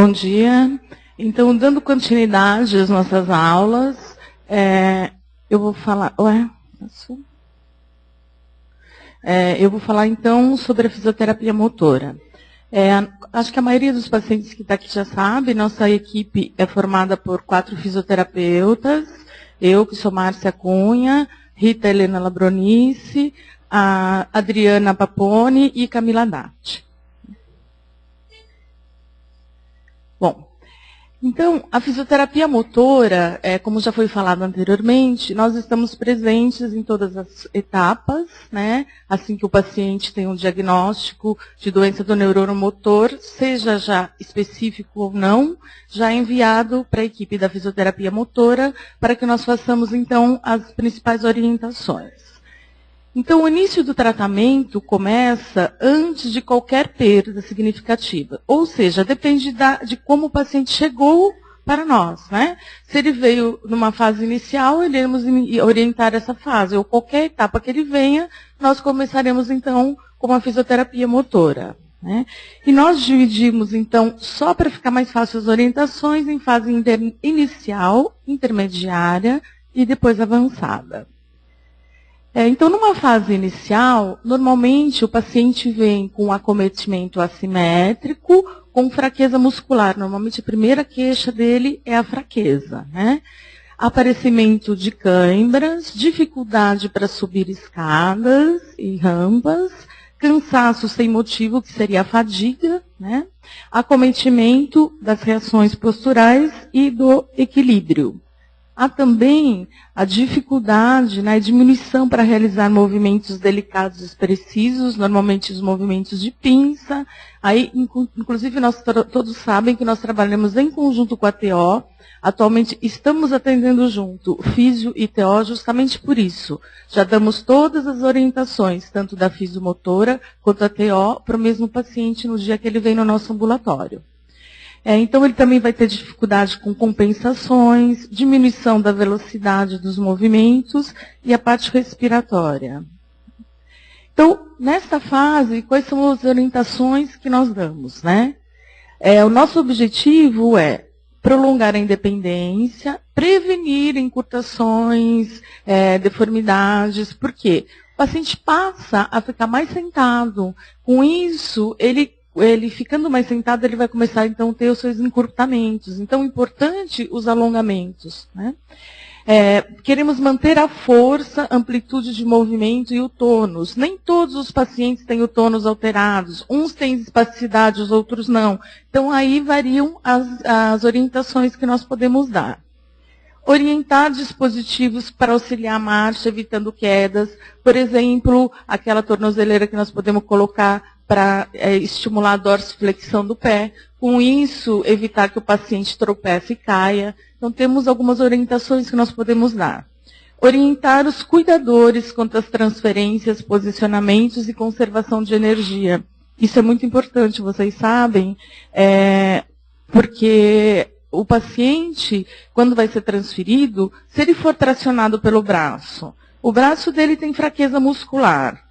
Bom dia. Então, dando continuidade às nossas aulas, eu vou falar... eu vou falar, então, sobre a fisioterapia motora. Acho que a maioria dos pacientes que está aqui já sabe, nossa equipe é formada por 4 fisioterapeutas, eu, que sou Márcia Cunha, Rita Helena Labronice, a Adriana Paponi e Camila Datti. Bom, então, a fisioterapia motora, como já foi falado anteriormente, nós estamos presentes em todas as etapas, né? Assim que o paciente tem um diagnóstico de doença do neuromotor, seja já específico ou não, já é enviado para a equipe da fisioterapia motora para que nós façamos, então, as principais orientações. Então, o início do tratamento começa antes de qualquer perda significativa. Ou seja, depende de como o paciente chegou para nós, né? Se ele veio numa fase inicial, iremos orientar essa fase. Ou qualquer etapa que ele venha, nós começaremos, então, com a fisioterapia motora, né? E nós dividimos, então, só para ficar mais fácil as orientações, em fase inicial, intermediária e depois avançada. Então, numa fase inicial, normalmente o paciente vem com acometimento assimétrico, com fraqueza muscular. Normalmente a primeira queixa dele é a fraqueza, né? Aparecimento de câimbras, dificuldade para subir escadas e rampas, cansaço sem motivo, que seria a fadiga, né? Acometimento das reações posturais e do equilíbrio. Há também a dificuldade, né, diminuição para realizar movimentos delicados e precisos, normalmente os movimentos de pinça. Aí, inclusive, nós todos sabem que nós trabalhamos em conjunto com a TO. Atualmente, estamos atendendo junto físio e TO justamente por isso. Já damos todas as orientações, tanto da fisiomotora quanto da TO, para o mesmo paciente no dia que ele vem no nosso ambulatório. Então, ele também vai ter dificuldade com compensações, diminuição da velocidade dos movimentos e a parte respiratória. Então, nesta fase, quais são as orientações que nós damos, né? O nosso objetivo é prolongar a independência, prevenir encurtações, deformidades. Por quê? O paciente passa a ficar mais sentado. Com isso, ele ficando mais sentado, ele vai começar, então, a ter os seus encurtamentos. Então, é importante os alongamentos, né? Queremos manter a força, amplitude de movimento e o tônus. Nem todos os pacientes têm o tônus alterados. Uns têm espasticidade, os outros não. Então, aí variam as orientações que nós podemos dar. Orientar dispositivos para auxiliar a marcha, evitando quedas. Por exemplo, aquela tornozeleira que nós podemos colocar para estimular a dorsiflexão do pé. Com isso, evitar que o paciente tropece e caia. Então, temos algumas orientações que nós podemos dar. Orientar os cuidadores quanto às transferências, posicionamentos e conservação de energia. Isso é muito importante, vocês sabem, porque o paciente, quando vai ser transferido, se ele for tracionado pelo braço, o braço dele tem fraqueza muscular.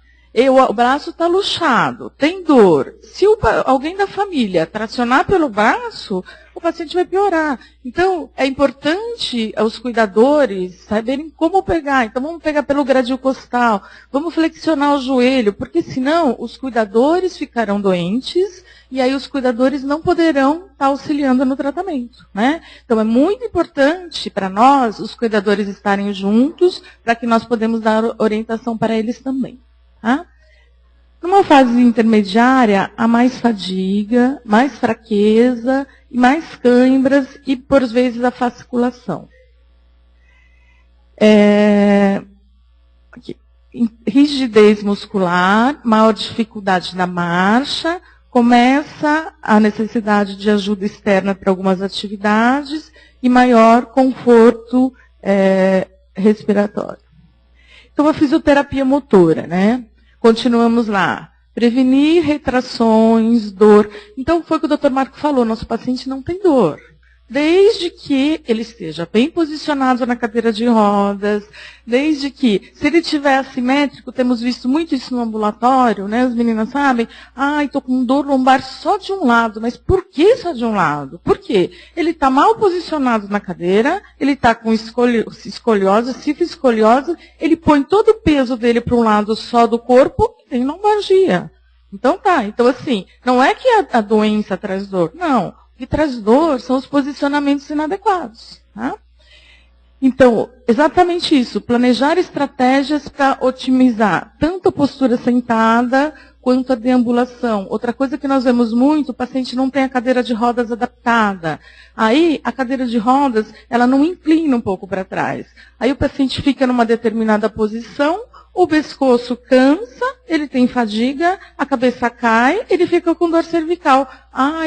O braço está luxado, tem dor. Se alguém da família tracionar pelo braço, o paciente vai piorar. Então, é importante os cuidadores saberem como pegar. Então, vamos pegar pelo gradil costal, vamos flexionar o joelho, porque senão os cuidadores ficarão doentes e aí os cuidadores não poderão estar auxiliando no tratamento, né? Então, é muito importante para nós, os cuidadores estarem juntos, para que nós podemos dar orientação para eles também. Tá? Numa fase intermediária, há mais fadiga, mais fraqueza, mais câimbras e, por vezes, a fasciculação. Rigidez muscular, maior dificuldade na marcha, começa a necessidade de ajuda externa para algumas atividades e maior conforto respiratório. Então, a fisioterapia motora, né? Continuamos lá. Prevenir retrações, dor. Então, foi o que o Dr. Marco falou, nosso paciente não tem dor. Desde que ele esteja bem posicionado na cadeira de rodas, desde que, se ele estiver assimétrico, temos visto muito isso no ambulatório, né? As meninas sabem, estou com dor lombar só de um lado, mas por que só de um lado? Por quê? Ele está mal posicionado na cadeira, ele está com escoliose, cifoescoliose, ele põe todo o peso dele para um lado só do corpo e tem lombalgia. Então assim, não é que a doença traz dor, não. O que traz dor são os posicionamentos inadequados. Tá? Então, exatamente isso, planejar estratégias para otimizar tanto a postura sentada quanto a deambulação. Outra coisa que nós vemos muito, o paciente não tem a cadeira de rodas adaptada. Aí, a cadeira de rodas, ela não inclina um pouco para trás. Aí o paciente fica numa determinada posição, o pescoço cansa, ele tem fadiga, a cabeça cai, ele fica com dor cervical.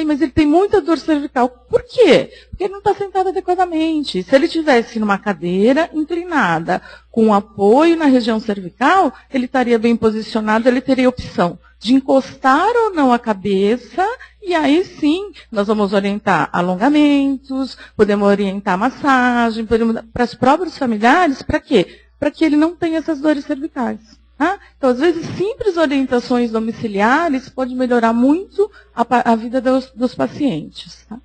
Mas ele tem muita dor cervical. Por quê? Porque ele não está sentado adequadamente. Se ele estivesse numa cadeira inclinada, com apoio na região cervical, ele estaria bem posicionado, ele teria opção de encostar ou não a cabeça, e aí sim, nós vamos orientar alongamentos, podemos orientar massagem, para os próprios familiares, para quê? Para que ele não tenha essas dores cervicais. Tá? Então, às vezes, simples orientações domiciliares podem melhorar muito a vida dos pacientes. Tá?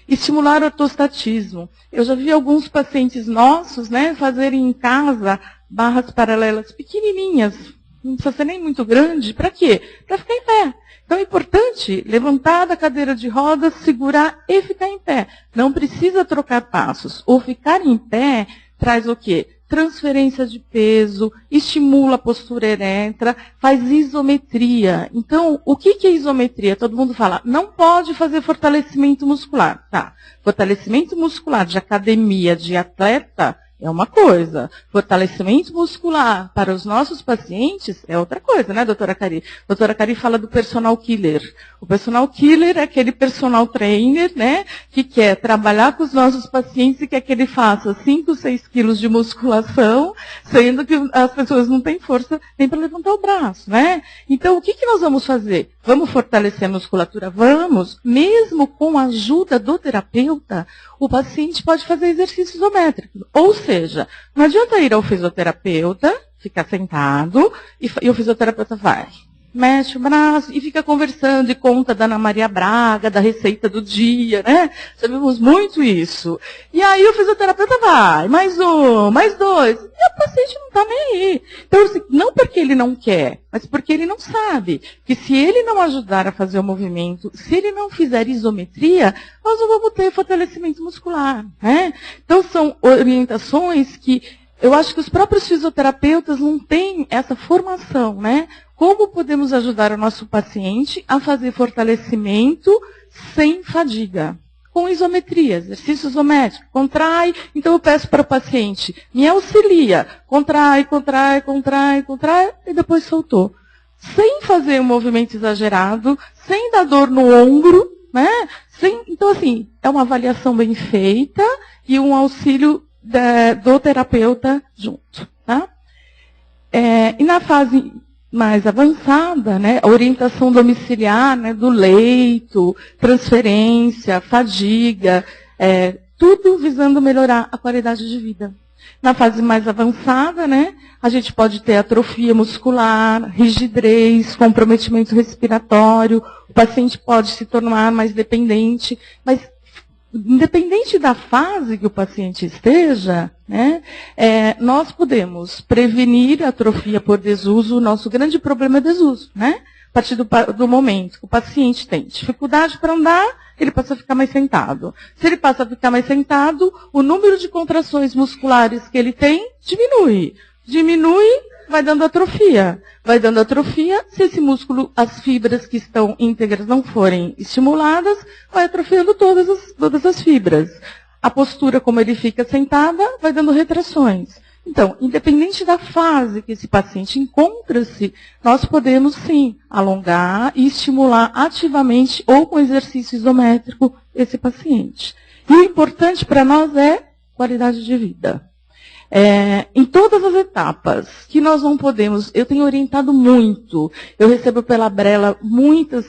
Estimular o ortostatismo. Eu já vi alguns pacientes nossos, né, fazerem em casa barras paralelas pequenininhas, não precisa ser nem muito grande, para quê? Para ficar em pé. Então é importante levantar da cadeira de rodas, segurar e ficar em pé. Não precisa trocar passos. O ficar em pé traz o quê? Transferência de peso, estimula a postura ereta, faz isometria. Então, o que é isometria? Todo mundo fala, não pode fazer fortalecimento muscular. Tá. Fortalecimento muscular de academia, de atleta, é uma coisa. Fortalecimento muscular para os nossos pacientes é outra coisa, né, doutora Cari? Doutora Cari fala do personal killer. O personal killer é aquele personal trainer, né, que quer trabalhar com os nossos pacientes e quer que ele faça 5, 6 quilos de musculação, sendo que as pessoas não têm força nem para levantar o braço, né? Então, o que nós vamos fazer? Vamos fortalecer a musculatura? Vamos. Mesmo com a ajuda do terapeuta, o paciente pode fazer exercício isométrico. Ou seja, não adianta ir ao fisioterapeuta, ficar sentado, e o fisioterapeuta vai, mexe o braço e fica conversando e conta da Ana Maria Braga, da receita do dia, né? Sabemos muito isso. E aí o fisioterapeuta vai, mais um, mais dois, e o paciente não está nem aí. Então, assim, não porque ele não quer, mas porque ele não sabe que se ele não ajudar a fazer o movimento, se ele não fizer isometria, nós não vamos ter fortalecimento muscular, né? Então, são orientações que eu acho que os próprios fisioterapeutas não têm essa formação, né? Como podemos ajudar o nosso paciente a fazer fortalecimento sem fadiga? Com isometria, exercício isométrico, contrai, então eu peço para o paciente, me auxilia, contrai, contrai, contrai, contrai, e depois soltou. Sem fazer um movimento exagerado, sem dar dor no ombro, né? Então, assim, é uma avaliação bem feita e um auxílio do terapeuta junto. Tá? E na fase mais avançada, né, a orientação domiciliar, né, do leito, transferência, fadiga, tudo visando melhorar a qualidade de vida. Na fase mais avançada, né, a gente pode ter atrofia muscular, rigidez, comprometimento respiratório, o paciente pode se tornar mais dependente, mas independente da fase que o paciente esteja, né, nós podemos prevenir a atrofia por desuso. O nosso grande problema é desuso, né? A partir do momento que o paciente tem dificuldade para andar, ele passa a ficar mais sentado. Se ele passa a ficar mais sentado, o número de contrações musculares que ele tem diminui. Diminui, vai dando atrofia. Vai dando atrofia, se esse músculo, as fibras que estão íntegras não forem estimuladas, vai atrofiando todas as fibras. A postura, como ele fica sentada, vai dando retrações. Então, independente da fase que esse paciente encontra-se, nós podemos sim alongar e estimular ativamente ou com exercício isométrico esse paciente. E o importante para nós é qualidade de vida. Em todas as etapas, que nós não podemos, eu tenho orientado muito, eu recebo pela Brela muitos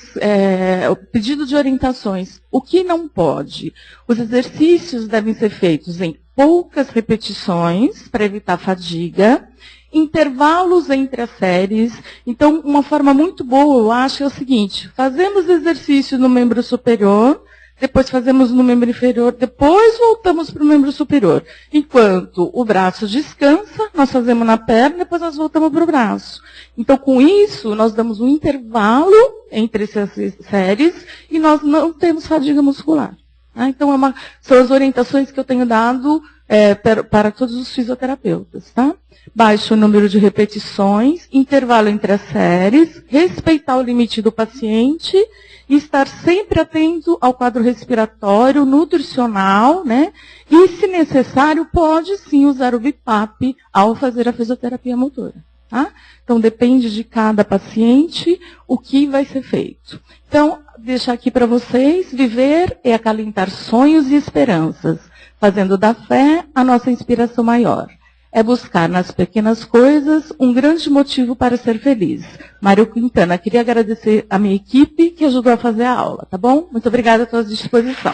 pedidos de orientações. O que não pode? Os exercícios devem ser feitos em poucas repetições, para evitar fadiga, intervalos entre as séries. Então, uma forma muito boa, eu acho, é o seguinte: fazemos exercício no membro superior, depois fazemos no membro inferior, depois voltamos para o membro superior. Enquanto o braço descansa, nós fazemos na perna, depois nós voltamos para o braço. Então, com isso, nós damos um intervalo entre essas séries e nós não temos fadiga muscular. Então, são as orientações que eu tenho dado para todos os fisioterapeutas. Tá? Baixo o número de repetições, intervalo entre as séries, respeitar o limite do paciente e estar sempre atento ao quadro respiratório, nutricional, né? E, se necessário, pode sim usar o BIPAP ao fazer a fisioterapia motora. Tá? Então, depende de cada paciente o que vai ser feito. Então, deixar aqui para vocês: viver é acalentar sonhos e esperanças, fazendo da fé a nossa inspiração maior. É buscar nas pequenas coisas um grande motivo para ser feliz. Mário Quintana, queria agradecer a minha equipe que ajudou a fazer a aula, tá bom? Muito obrigada, estou à disposição.